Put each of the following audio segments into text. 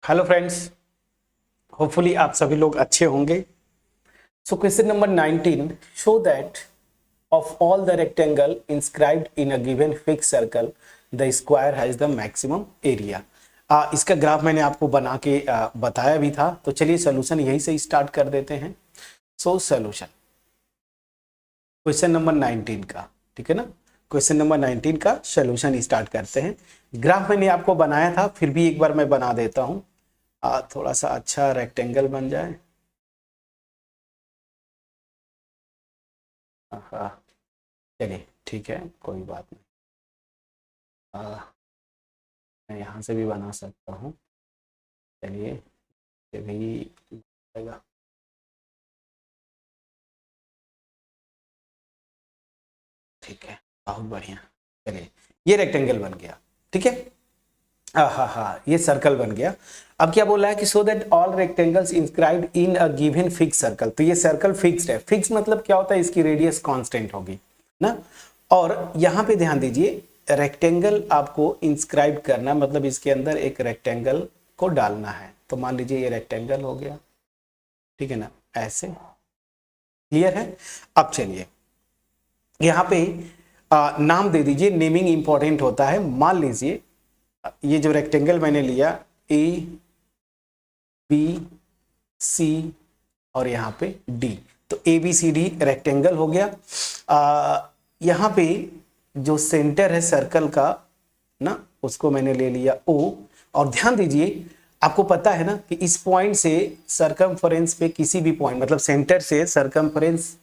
Hello friends, hopefully आप सभी लोग अच्छे होंगे। So question number 19, show that of all the rectangle inscribed in a given fix circle the square has the maximum area. इसका graph मैंने आपको बना के बताया भी था, तो चलिए सोल्यूशन यही से स्टार्ट कर देते हैं। सो सोल्यूशन क्वेश्चन नंबर 19 का, ठीक है ना। क्वेश्चन नंबर 19 का सोल्यूशन स्टार्ट करते हैं। ग्राफ मैंने आपको बनाया था, फिर भी एक बार मैं बना देता हूं, थोड़ा सा अच्छा रेक्टेंगल बन जाए। हाँ, चलिए ठीक है, कोई बात नहीं। मैं यहाँ से भी बना सकता हूँ। चलिए ये भी आएगा। ठीक है, बहुत बढ़िया। चलिए ये रेक्टेंगल बन गया, ठीक है। हाँ हाँ, ये सर्कल बन गया। अब क्या बोला है कि so that all rectangles inscribed in a given fix circle. तो ये सर्कल फिक्स्ड है। फिक्स मतलब क्या होता है, इसकी रेडियस कांस्टेंट होगी ना। और यहाँ पे ध्यान दीजिए, रेक्टेंगल आपको इंस्क्राइब करना मतलब इसके अंदर एक रेक्टेंगल को डालना है। तो मान लीजिए ये रेक्टेंगल हो गया, ठीक है ना, ऐसे। क्लियर है। अब चलिए यहाँ पे नाम दे दीजिए। नेमिंग इंपॉर्टेंट होता है। मान लीजिए ये जो रेक्टेंगल मैंने लिया, ए बी सी और यहाँ पे डी, तो A B C D rectangle हो गया। यहाँ पे जो सेंटर है सर्कल का ना, उसको मैंने ले लिया ओ। और ध्यान दीजिए, आपको पता है ना कि इस पॉइंट से सरकमफरेंस पे किसी भी पॉइंट, मतलब सेंटर से सरकमफरेंस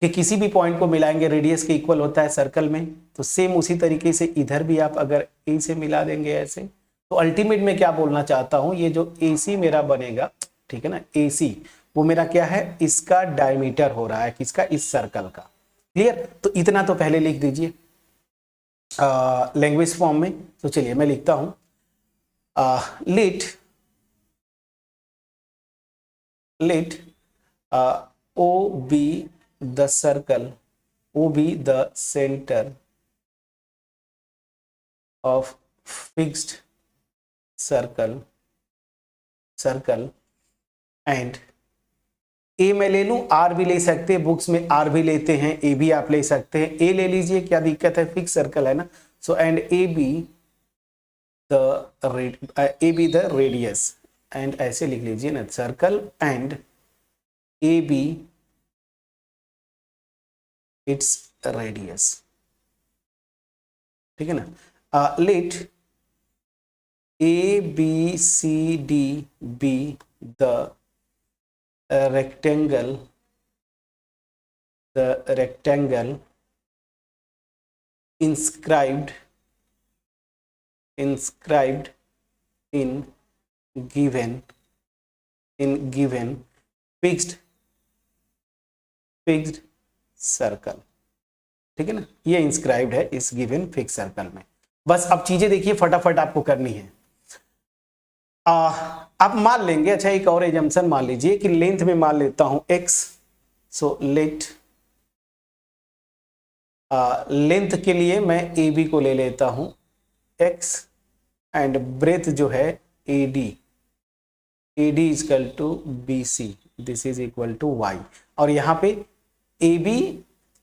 के किसी भी पॉइंट को मिलाएंगे, रेडियस के इक्वल होता है सर्कल में। तो सेम उसी तरीके से इधर भी आप अगर ए से मिला देंगे ऐसे, तो अल्टीमेट में क्या बोलना चाहता हूं, ये जो ए सी मेरा बनेगा, ठीक है ना, ए सी वो मेरा क्या है, इसका डायमीटर हो रहा है, किसका, इस सर्कल का। क्लियर। तो इतना तो पहले लिख दीजिए लैंग्वेज फॉर्म में। तो चलिए मैं लिखता हूं, let let O B the circle, O B the centre of fixed circle and A मैं ले लूं, आर भी ले सकते हैं, बुक्स में आर भी लेते हैं, ए भी आप ले सकते हैं, ए ले लीजिए, क्या दिक्कत है, फिक्स सर्कल है ना। So and A B the radius, and ऐसे लिख लीजिए ना, circle and A B its radius, ठीक है ना। Let A B C D be the rectangle inscribed in given fixed circle, ठीक है ना। ये इंस्क्राइब्ड है इस गिवन फिक्स सर्कल में। बस अब चीजें देखिए, फटाफट आपको करनी है। आप मान लेंगे, अच्छा एक और एजम्पशन मान लीजिए कि लेंथ में मान लेता हूं x। सो लेट लेंथ के लिए मैं ए बी को ले लेता हूं x, एंड ब्रेथ जो है AD, AD is equal to BC, this is equal to y। और यहाँ पे AB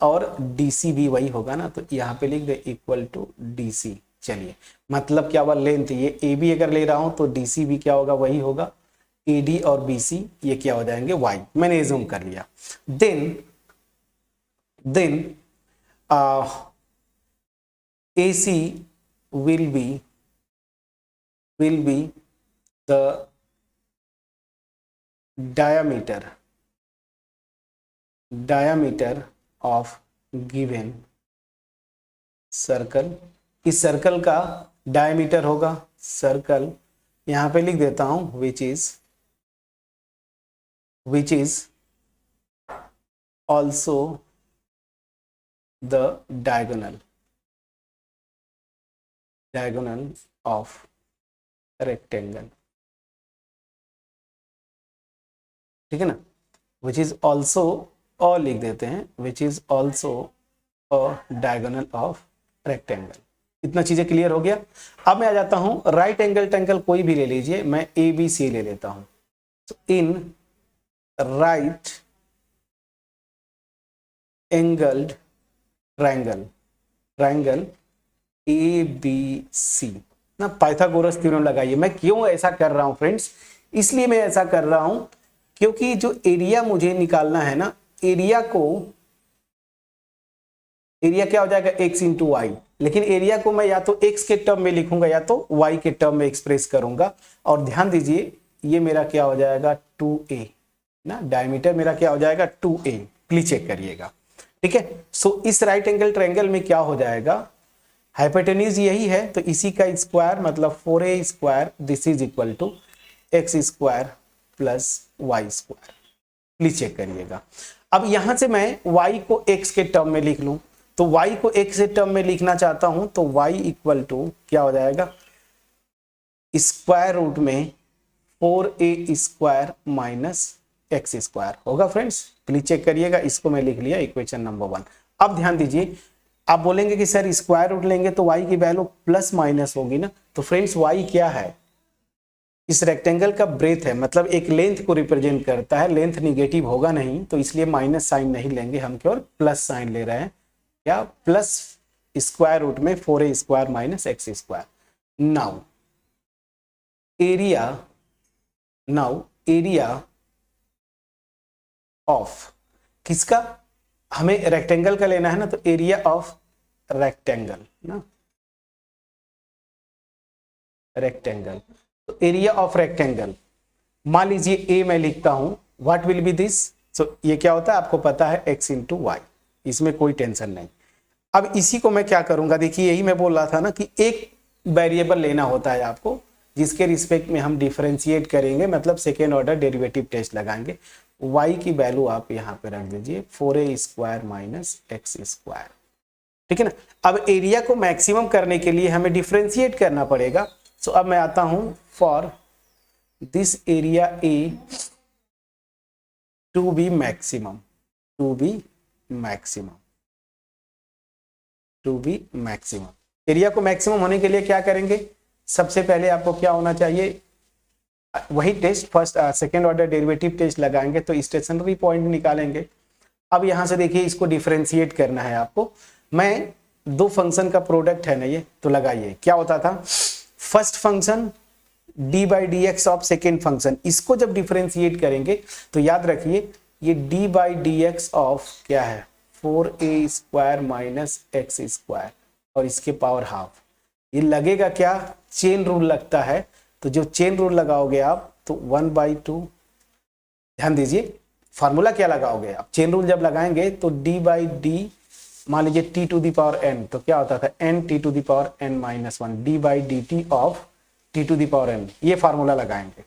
और DC भी वही होगा ना, तो यहाँ पे लिख दे इक्वल टू DC। चलिए मतलब क्या हुआ, लेंथ ये AB अगर ले रहा हूं तो DC भी क्या होगा, वही होगा। AD और BC ये क्या हो जाएंगे, y। मैंने जूम कर लिया। Then AC will be the diameter of given circle. इस सर्कल का डायमीटर होगा, सर्कल यहां पे लिख देता हूं which is also the diagonal of rectangle, ठीक है ना। विच इज ऑल्सो, और लिख देते हैं, विच is also a diagonal of rectangle. इतना चीजें क्लियर हो गया। अब मैं आ जाता हूं राइट एंगल ट्रायंगल कोई भी ले लीजिए, मैं ABC ले लेता हूं। तो in right angled triangle, triangle ABC ना, पाइथागोरस थ्योरम लगाइए। मैं क्यों ऐसा कर रहा हूं फ्रेंड्स, इसलिए मैं ऐसा कर रहा हूं क्योंकि जो एरिया मुझे निकालना है ना, एरिया को, एरिया क्या हो जाएगा x इंटू वाई, लेकिन एरिया को मैं या तो x के टर्म में लिखूंगा या तो y के टर्म में एक्सप्रेस करूंगा। और ध्यान दीजिए ये मेरा क्या हो जाएगा 2a ना, डायमीटर मेरा क्या हो जाएगा 2a, प्लीज चेक करिएगा। ठीक है, सो इस राइट एंगल ट्रायंगल में क्या हो जाएगा, हाइपोटेन्यूज यही है तो इसी का स्क्वायर मतलब 4a square, this is equal to x square plus y square, please check करिएगा। अब यहां से मैं y को x के टर्म में लिख लूं, तो y को x के टर्म में लिखना चाहता हूं तो y इक्वल टू क्या हो जाएगा, स्क्वायर रूट में 4a square minus x square होगा। फ्रेंड्स प्लीज चेक करिएगा, इसको मैं लिख लिया इक्वेशन नंबर 1। अब ध्यान दीजिए, आप बोलेंगे कि सर स्क्वायर रूट लेंगे तो y की वैल्यू प्लस माइनस होगी ना, तो फ्रेंड्स y क्या है, इस रेक्टेंगल का ब्रेथ है, मतलब एक लेंथ को रिप्रेजेंट करता है, लेंथ निगेटिव होगा नहीं तो इसलिए माइनस साइन नहीं लेंगे, हम केवल प्लस साइन ले रहे हैं, क्या प्लस स्क्वायर रूट में 4a square minus x square. Now area of किसका, हमें रेक्टेंगल का लेना है ना, तो एरिया ऑफ रेक्टेंगल ना, रेक्टेंगल, तो एरिया ऑफ रेक्टेंगल मान लीजिए ए मैं लिखता हूं, व्हाट विल बी दिस, सो ये क्या होता है आपको पता है x इंटू वाई, इसमें कोई टेंशन नहीं। अब इसी को मैं क्या करूंगा, देखिए यही मैं बोल रहा था ना कि एक वेरिएबल लेना होता है आपको जिसके रिस्पेक्ट में हम डिफरेंशिएट करेंगे, मतलब सेकेंड ऑर्डर डेरिवेटिव टेस्ट लगाएंगे। y की वैल्यू आप यहां पे रख दीजिए 4a square minus x square, ठीक है ना। अब एरिया को मैक्सिमम करने के लिए हमें डिफरेंशिएट करना पड़ेगा। सो अब मैं आता हूं for this area A to be maximum, to be maximum, to be maximum. Area को मैक्सिमम होने के लिए क्या करेंगे, सबसे पहले आपको क्या होना चाहिए, वही test first second order derivative test लगाएंगे तो स्टेशनरी पॉइंट निकालेंगे। अब यहां से देखिए इसको डिफरेंशिएट करना है आपको, मैं दो फंक्शन का प्रोडक्ट है ना ये, तो लगाइए क्या होता था, first function D by D x of second function, इसको जब डिफरेंशिएट करेंगे तो याद रखिए ये D by D x of क्या है 4a square minus x square और इसके पावर हाफ, ये लगेगा क्या, चेन रूल लगता है, तो जो चेन रूल लगाओगे आप तो 1/2, ध्यान दीजिए फार्मूला क्या लगाओगे आप, चेन रूल जब लगाएंगे तो d बाई डी, मान लीजिए t to the power n, तो क्या होता था n t to the power n minus 1 d by D T of t to the power n, ये फार्मूला लगाएंगे।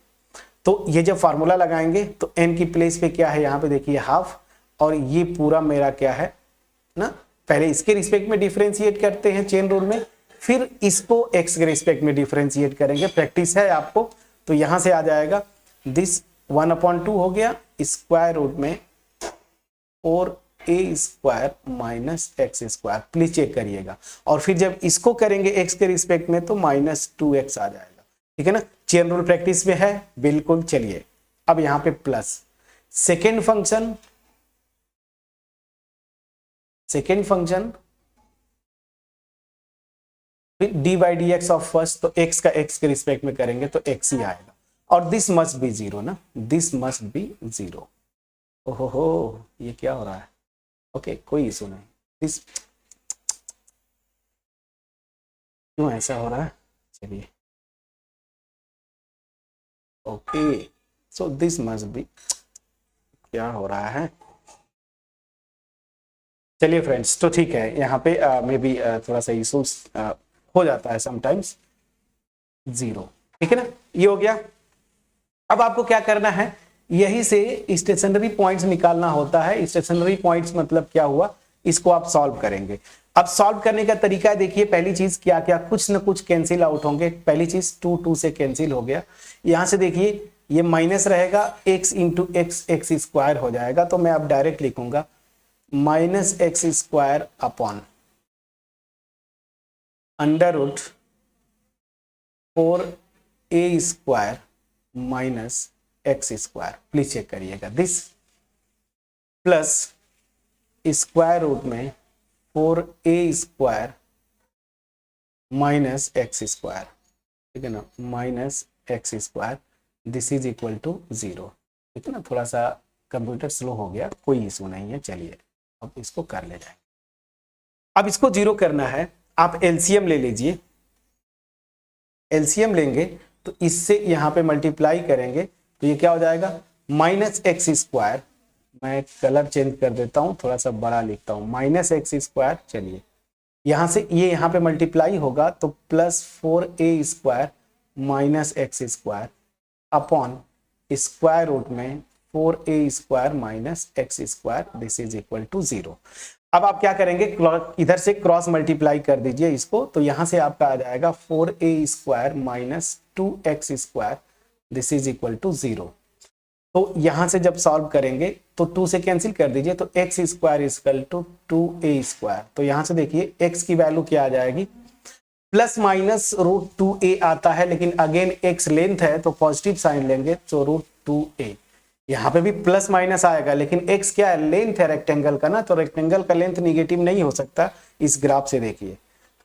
तो ये जब फार्मूला लगाएंगे तो n की प्लेस पे क्या है, यहाँ पे देखिए हाफ, और ये पूरा मेरा क्या है ना, पहले इसके रिस्पेक्ट में डिफरेंशिएट करते हैं चेन रूल में, फिर इसको x के रिस्पेक्ट में डिफरेंशिएट करेंगे, प्रैक्टिस है आपको। तो यहां से आ जाएगा दिस 1/2 हो गया स्क्वायर रूट में 4a square minus x square, please check करिएगा। और फिर जब इसको करेंगे x के रिस्पेक्ट में तो -2x आ जाएगा, ठीक है ना, चेन रूल प्रैक्टिस में है बिल्कुल। चलिए अब यहां पे प्लस सेकेंड फंक्शन फिर D by D x of first, तो x का x के रिस्पेक्ट में करेंगे तो x ही आएगा, और दिस मस्ट बी 0 ना, दिस मस्ट बी 0। ओहो ये क्या हो रहा है, ओके कोई इशू नहीं, दिस क्यों ऐसा हो रहा है, चलिए okay, so this must be, क्या हो रहा है, चलिए फ्रेंड्स तो ठीक है, यहाँ पे मे बी थोड़ा सा इशू हो जाता है समटाइम्स, 0, ठीक है ना, ये हो गया। अब आपको क्या करना है, यही से स्टेशनरी पॉइंट्स निकालना होता है। स्टेशनरी पॉइंट्स मतलब क्या हुआ, इसको आप सॉल्व करेंगे। अब सॉल्व करने का तरीका देखिए, पहली चीज क्या क्या, कुछ ना कुछ कैंसिल आउट होंगे। पहली चीज 2 से कैंसिल हो गया, यहां से देखिए ये माइनस रहेगा, x into x x square हो जाएगा, तो मैं अब डायरेक्ट लिखूंगा minus x square upon under root 4a square minus x square, please check करिएगा, दिस प्लस स्क्वायर रूट में 4a square minus x square, ठीक है ना, minus x square, this is equal to 0, ठीक है ना। थोड़ा सा कंप्यूटर स्लो हो गया, कोई इशू नहीं है, चलिए अब इसको कर ले जाएंगे। अब इसको 0 करना है, आप एलसीएम ले लीजिए, एलसीएम लेंगे तो इससे यहाँ पे मल्टीप्लाई करेंगे तो ये क्या हो जाएगा, माइनस एक्स स्क्वायर, मैं कलर चेंज कर देता हूँ, थोड़ा सा बड़ा लिखता हूँ, माइनस एक्स स्क्वायर, चलिए यहाँ से ये यहाँ पे मल्टीप्लाई होगा तो plus 4a square minus x square upon square root में 4a square minus x square, this is equal to 0। अब आप क्या करेंगे, इधर से क्रॉस मल्टीप्लाई कर दीजिए इसको, तो यहां से आपका आ जाएगा 4a square minus 2x square, this is equal to 0। तो यहां से जब सॉल्व करेंगे तो 2 से कैंसिल कर दीजिए, तो x square equal to 2a square, तो यहां से देखिए x की वैल्यू क्या आ जाएगी, प्लस माइनस रूट 2a आता है, लेकिन अगेन x लेंथ है तो पॉजिटिव साइन लेंगे, तो रूट 2a, यहाँ पे भी प्लस माइनस आएगा, लेकिन x क्या है, लेंथ है रेक्टेंगल का ना, तो रेक्टेंगल का लेंथ निगेटिव नहीं हो सकता, इस ग्राफ से देखिए,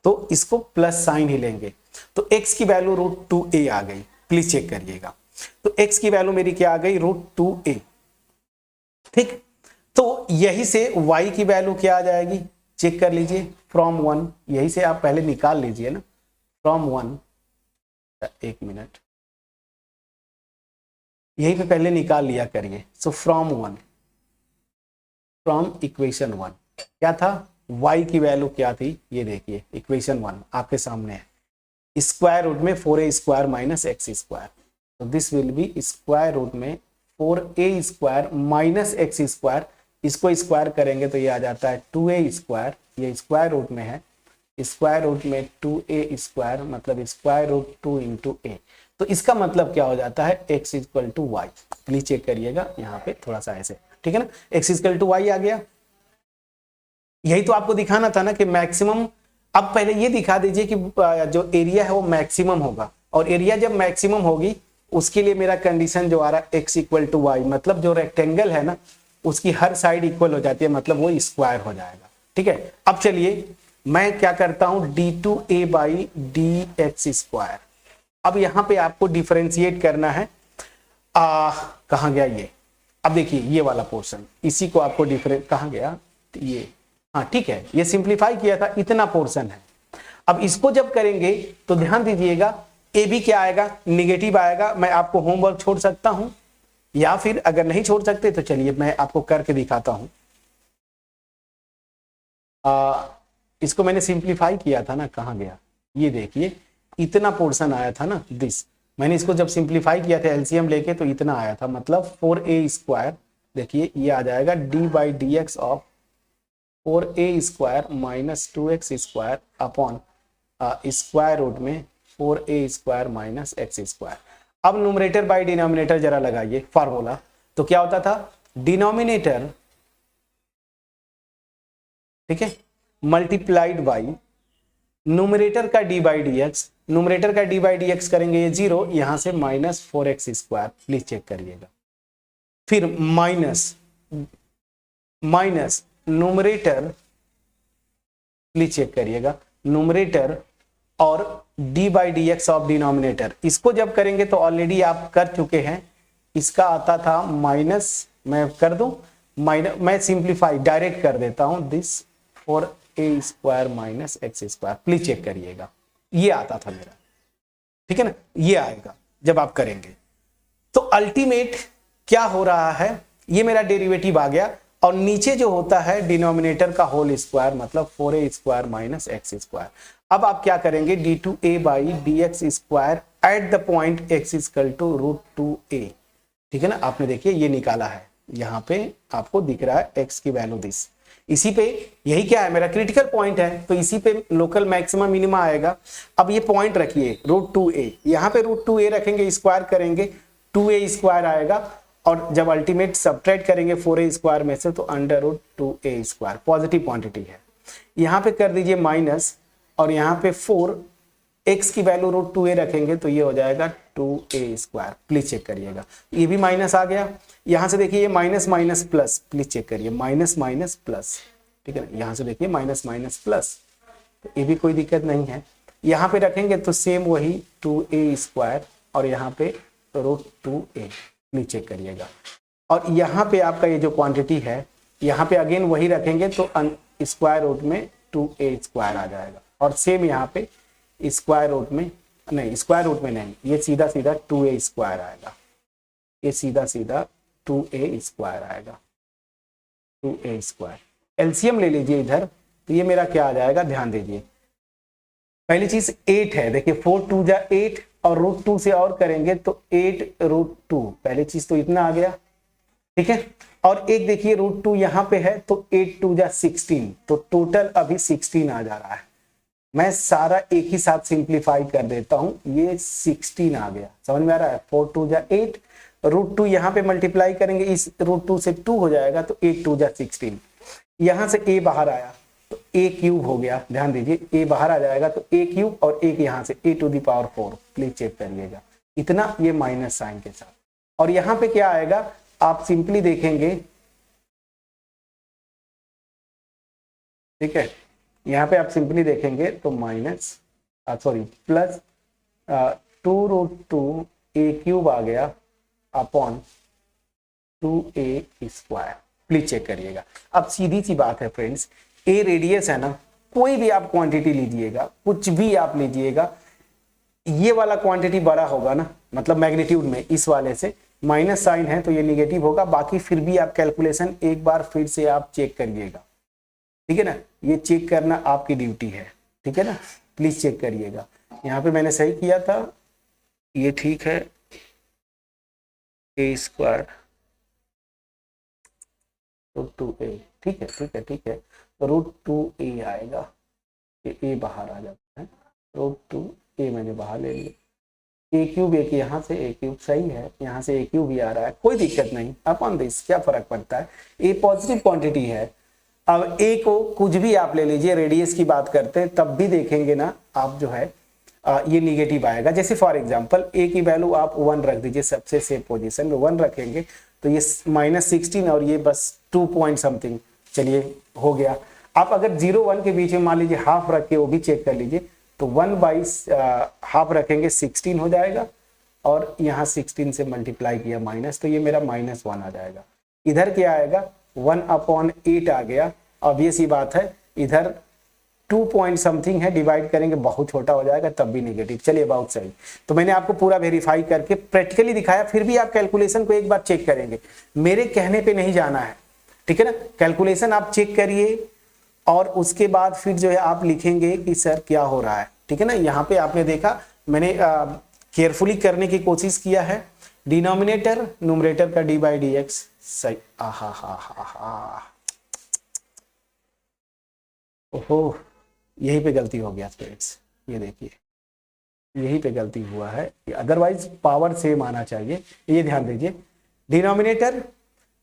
तो इसको प्लस साइन ही लेंगे, तो x की वैल्यू रूट 2a आ गई, प्लीज चेक करिएगा, तो x की वैल्यू मेरी क्या आ गई, रूट 2a, ठीक। तो यही से y की वैल्यू क्या आ जाएगी, चेक कर लीजिए, फ्रॉम 1, यही से आप पहले निकाल लीजिए ना, फ्रॉम 1, एक मिनट, यही पे पहले निकाल लिया करिए, सो फ्रॉम 1, फ्रॉम इक्वेशन 1 क्या था, y की वैल्यू क्या थी, ये देखिए इक्वेशन 1 आपके सामने है, स्क्वायर रूट में 4a square minus x square, तो this will be square root में 4a square minus x square, इसको स्क्वायर करेंगे तो ये आ जाता है 2a स्क्वायर, ये स्क्वायर रूट में है, स्क्वायर रूट में 2a स्क्वायर मतलब स्क्वायर रूट 2 इंटू ए, तो इसका मतलब क्या हो जाता है, x equal to y, please check करिएगा यहाँ पे थोड़ा सा ऐसे, ठीक है ना, x इक्वल टू वाई आ गया। यही तो आपको दिखाना था ना कि मैक्सिमम, अब पहले ये दिखा दीजिए कि जो एरिया है वो मैक्सिमम होगा, और एरिया जब मैक्सिमम होगी उसके लिए मेरा कंडीशन जो आ रहा है x इक्वल टू वाई, मतलब जो रेक्टेंगल है ना उसकी हर साइड इक्वल हो जाती है, मतलब वो स्क्वायर हो जाएगा, ठीक है। अब चलिए मैं क्या करता हूं, d2a बाई dx स्क्वायर, अब यहां पे आपको डिफरेंशिएट करना है, कहां गया ये, अब देखिए ये वाला पोर्शन, इसी को आपको डिफरेंट, कहां गया ये, हाँ ठीक है, ये सिंप्लीफाई किया था, इतना पोर्शन है। अब इसको जब करेंगे तो ध्यान दीजिएगा, ए भी क्या आएगा, निगेटिव आएगा, मैं आपको होमवर्क छोड़ सकता हूं, या फिर अगर नहीं छोड़ सकते तो चलिए मैं आपको करके दिखाता हूं। इसको मैंने सिंप्लीफाई किया था ना, कहां गया, ये देखिए इतना पोर्शन आया था ना, दिस, मैंने इसको जब सिंप्लीफाई किया था एलसीएम लेके तो इतना आया था, मतलब 4a स्क्वायर, देखिए ये आ जाएगा d by D x of 4a square minus 2x square upon square root में 4a square minus x square. अब न्यूमरेटर बाई डिनोमिनेटर जरा लगाइए फार्मूला, तो क्या होता था, डिनोमिनेटर, ठीक है, मल्टीप्लाइड बाई न्यूमरेटर का d by D x, numerator का d बाई डी एक्स करेंगे ये 0, यहां से minus 4x square, please check करिएगा, फिर minus minus numerator, please check करिएगा, न्यूमरेटर और d by D x of denominator, इसको जब करेंगे तो ऑलरेडी आप कर चुके हैं, इसका आता था माइनस, मैं कर दूं माइनस, मैं सिंप्लीफाई डायरेक्ट कर देता हूं, this 4a square minus x square, please check करिएगा, ये आता था मेरा, ठीक है ना, ये आएगा जब आप करेंगे, तो अल्टीमेट क्या हो रहा है, ये मेरा डेरिवेटिव आ गया, और नीचे जो होता है डिनोमिनेटर का होल स्क्वायर मतलब 4a square minus x square. अब आप क्या करेंगे, d2a by D x square at the point x equal to root 2a, ठीक है ना, आपने देखिए ये निकाला है, यहाँ पे आपको दिख रहा है x की वैल्यू दिस, इसी पे, यही क्या है मेरा क्रिटिकल पॉइंट है, तो इसी पे लोकल मैक्सिमम मिनिमा आएगा। अब ये पॉइंट रखिए रूट 2a, यहाँ पे रूट 2a रखेंगे, स्क्वायर करेंगे 2a स्क्वायर आएगा, और जब अल्टीमेट सब्ट्रैक्ट करेंगे 4a स्क्वायर में से तो under root 2a square, positive quantity है, यहाँ पे कर दीजिए माइनस और यहाँ पे 4 x की वैल्यू √2a रखेंगे तो ये हो जाएगा 2a²। प्लीज चेक करिएगा, ये भी माइनस आ गया। यहाँ से देखिए ये minus minus plus, please check करिए माइनस माइनस प्लस, ठीक है ना। यहाँ से देखिए माइनस माइनस प्लस, तो ये भी कोई दिक्कत नहीं है। यहाँ पे रखेंगे तो सेम वही 2a² और यहाँ पे √2a, प्लीज चेक करिएगा। और यहाँ पे आपका ये जो क्वांटिटी है यहाँ पे अगेन वही रखेंगे तो स्क्वायर रूट में 2a² आ जाएगा। और सेम यहाँ पे स्क्वायर रूट में नहीं, स्क्वायर रूट में नहीं, ये सीधा सीधा 2a² आएगा, ये सीधा सीधा 2a² आएगा, 2a²। एलसीएम ले लीजिए इधर, तो ये मेरा क्या आ जाएगा, ध्यान दीजिए। पहली चीज 8 है, देखिए 4 2 जा 8 और √2 से और करेंगे तो 8√2, पहली चीज तो इतना आ गया, ठीक है। और एक देखिए √2 यहाँ पे है तो 8 2 जा 16, तो टोटल अभी 16 आ जा रहा है। मैं सारा एक ही साथ सिंप्लीफाई कर देता हूं, ये 16 आ गया, समझ में आ रहा है। 4 2 जा 8, √2 यहाँ पे मल्टीप्लाई करेंगे, इस √2 से 2 हो जाएगा तो 8 2 जा 16। यहाँ से a बाहर आया तो a³ हो गया, ध्यान दीजिए a बाहर आ जाएगा तो a³ और एक यहाँ से a⁴, प्लीज चेक करिएगा इतना, ये माइनस साइन के साथ। और यहाँ पे क्या आएगा, आप सिंपली देखेंगे, ठीक है, यहाँ पे आप सिंपली देखेंगे तो प्लस 2√2 a³ आ गया अपॉन 2a²। प्लीज चेक करिएगा। अब सीधी सी बात है फ्रेंड्स, a रेडियस है ना, कोई भी आप क्वांटिटी लीजिएगा, कुछ भी आप लीजिएगा, ये वाला क्वांटिटी बड़ा होगा ना, मतलब मैग्नीट्यूड में इस वाले से माइनस साइन है तो ये निगेटिव होगा। बाकी फिर भी आप कैलकुलेशन एक बार फिर से आप चेक करिएगा, ठीक है ना, ये चेक करना आपकी ड्यूटी है, ठीक है ना, प्लीज चेक करिएगा। यहाँ पे मैंने सही किया था, ये ठीक है, a² √2a, ठीक है ठीक है ठीक है, √2a आएगा, ये a बाहर आ जाता है, √2a मैंने बाहर ले लिया, a³ एक यहाँ से a³ सही है, यहाँ से a³ भी आ रहा है, कोई दिक्कत नहीं, अपॉन दिस क्या फर्क पड़ता है, a पॉजिटिव क्वांटिटी है। अब a को कुछ भी आप ले लीजिए, रेडियस की बात करते हैं तब भी देखेंगे ना आप जो है ये निगेटिव आएगा। जैसे फॉर एग्जांपल a की वैल्यू आप 1 रख दीजिए, सबसे सेफ पोजीशन में 1 रखेंगे तो ये -16 और ये बस 2 पॉइंट समथिंग, चलिए हो गया। आप अगर 0 1 के बीच में मान लीजिए हाफ रख के वो भी चेक कर लीजिए, तो 1/हाफ रखेंगे 16 हो जाएगा, और यहाँ 16 से मल्टीप्लाई किया माइनस, तो ये मेरा -1 आ जाएगा। इधर क्या आएगा, 1/8 आ गया, ऑब्वियस ही बात है, इधर 2 पॉइंट समथिंग है, डिवाइड करेंगे बहुत छोटा हो जाएगा तब भी निगेटिव। चलिए बहुत सही, तो मैंने आपको पूरा वेरीफाई करके प्रैक्टिकली दिखाया, फिर भी आप कैलकुलेशन को एक बार चेक करेंगे, मेरे कहने पे नहीं जाना है, ठीक है ना। कैलकुलेशन आप चेक करिए और उसके बाद फिर जो है आप लिखेंगे कि सर क्या हो रहा है, ठीक है ना। यहाँ पे आपने देखा मैंने केयरफुली करने की कोशिश किया है, डिनोमिनेटर न्यूमरेटर का d/dx सही, ओहो यही पे गलती हो गया फ्रेंड्स, ये देखिए यही पे गलती हुआ है, अदरवाइज पावर सेम आना चाहिए, ये ध्यान दीजिए। डिनोमिनेटर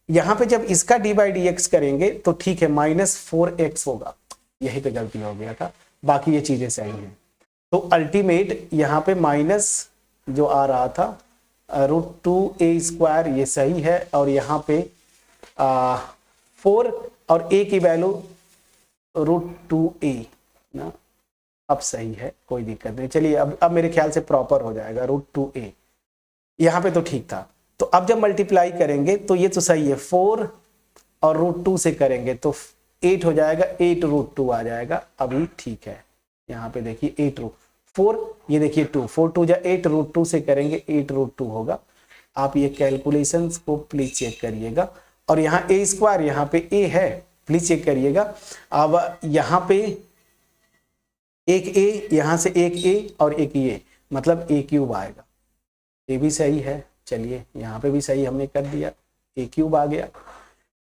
यहाँ पे जब इसका d/dx करेंगे तो ठीक है -4x होगा, यही पे गलती हो गया था, बाकी ये चीजें सही हैं। तो अल्टीमेट यहाँ पे माइनस जो आ रहा था √2a² ये सही है, और यहाँ पे 4 और a की वैल्यू √2a ना, अब सही है, कोई दिक्कत नहीं। चलिए अब मेरे ख्याल से प्रॉपर हो जाएगा, √2a यहाँ पे तो ठीक था। तो अब जब मल्टीप्लाई करेंगे तो ये तो सही है, 4 और √2 से करेंगे तो 8 हो जाएगा, 8√2 आ जाएगा, अभी ठीक है। यहाँ पे देखिए 8√4, ये देखिए 2, 4 2 जा 8, √2 से करेंगे 8√2 होगा। आप ये कैलकुलेशंस को प्लीज चेक करिएगा। और यहाँ a², यहाँ पे a है, प्लीज चेक करिएगा। अब यहाँ पे एक a, यहाँ से एक a और एक a, मतलब a³ आएगा, ये भी सही है। चलिए यहाँ पे भी सही हमने कर दिया, a³ आ गया,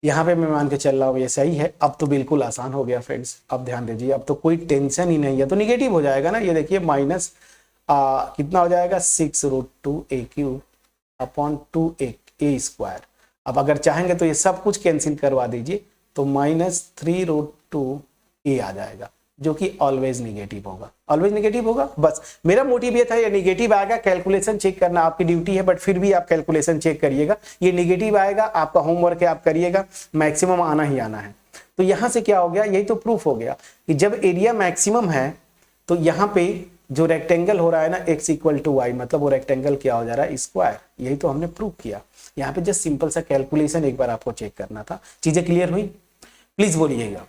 यहाँ पे मैं मान के चल रहा हूँ ये सही है। अब तो बिल्कुल आसान हो गया फ्रेंड्स, अब ध्यान दीजिए, अब तो कोई टेंशन ही नहीं है, तो निगेटिव हो जाएगा ना, ये देखिए माइनस कितना हो जाएगा, 6√2a³ अपॉन 2a²। अब अगर चाहेंगे तो ये सब कुछ कैंसिल करवा दीजिए, तो -3√2a आ जाएगा, जो कि ऑलवेज निगेटिव होगा। ऑलवेज निगेटिव होगा, बस मेरा मोटिव ये था, ये निगेटिव आएगा, कैलकुलेशन चेक करना आपकी ड्यूटी है, बट फिर भी आप कैलकुलेशन चेक करिएगा। ये निगेटिव आएगा, आपका होमवर्क है, आप करिएगा, मैक्सिमम आना ही आना है। तो यहां से क्या हो गया, यही तो प्रूफ हो गया कि जब एरिया मैक्सिमम है तो यहाँ पे जो रेक्टेंगल हो रहा है ना x इक्वल टू वाई, मतलब वो रेक्टेंगल क्या हो जा रहा है, स्क्वायर। यही तो हमने प्रूव किया। यहाँ पे जस्ट सिंपल सा कैलकुलेशन एक बार आपको चेक करना था। चीजें क्लियर हुई? प्लीज बोलिएगा।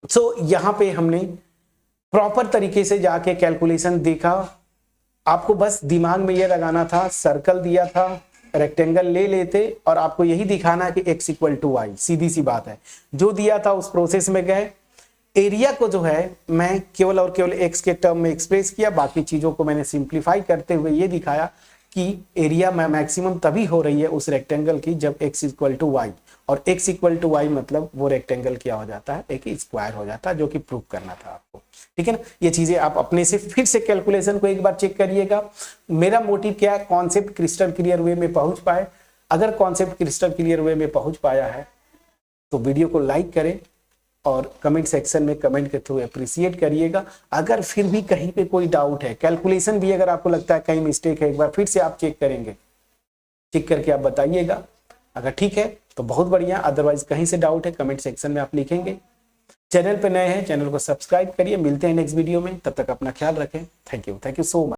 सो यहाँ पे हमने प्रॉपर तरीके से जाके कैलकुलेशन देखा। आपको बस दिमाग में ये लगाना था, सर्कल दिया था, रेक्टेंगल ले लेते और आपको यही दिखाना कि x इक्वल टू वाई, सीधी सी बात है। जो दिया था उस प्रोसेस में गए, एरिया को जो है मैं केवल और केवल x के टर्म में एक्सप्रेस किया, बाकी चीजों को मैंने सिंप्लीफाई करते हुए ये दिखाया कि एरिया मैक्सिमम तभी हो रही है उस रेक्टेंगल की जब x इक्वल टू वाई, और x इक्वल टू वाई मतलब वो रेक्टेंगल क्या हो जाता है, एक स्क्वायर हो जाता है, जो कि प्रूव करना था आपको। ठीक है ना? ये चीजें आप अपने से फिर से कैलकुलेशन को एक बार चेक करिएगा। मेरा मोटिव क्या है, कॉन्सेप्ट क्रिस्टल क्लियर वे में पहुंच पाए। अगर कॉन्सेप्ट क्रिस्टल क्लियर वे में पहुंच पाया है तो वीडियो को लाइक करें और कमेंट सेक्शन में कमेंट के थ्रू अप्रिशिएट करिएगा। अगर फिर भी कहीं पे कोई डाउट है, कैलकुलेशन भी अगर आपको लगता है कहीं मिस्टेक है, एक बार फिर से आप चेक करेंगे, चेक करके आप बताइएगा। अगर ठीक है तो बहुत बढ़िया, अदरवाइज कहीं से डाउट है कमेंट सेक्शन में आप लिखेंगे। चैनल पे नए हैं, चैनल को सब्सक्राइब करिए। मिलते हैं नेक्स्ट वीडियो में, तब तक अपना ख्याल रखें। Thank you so much.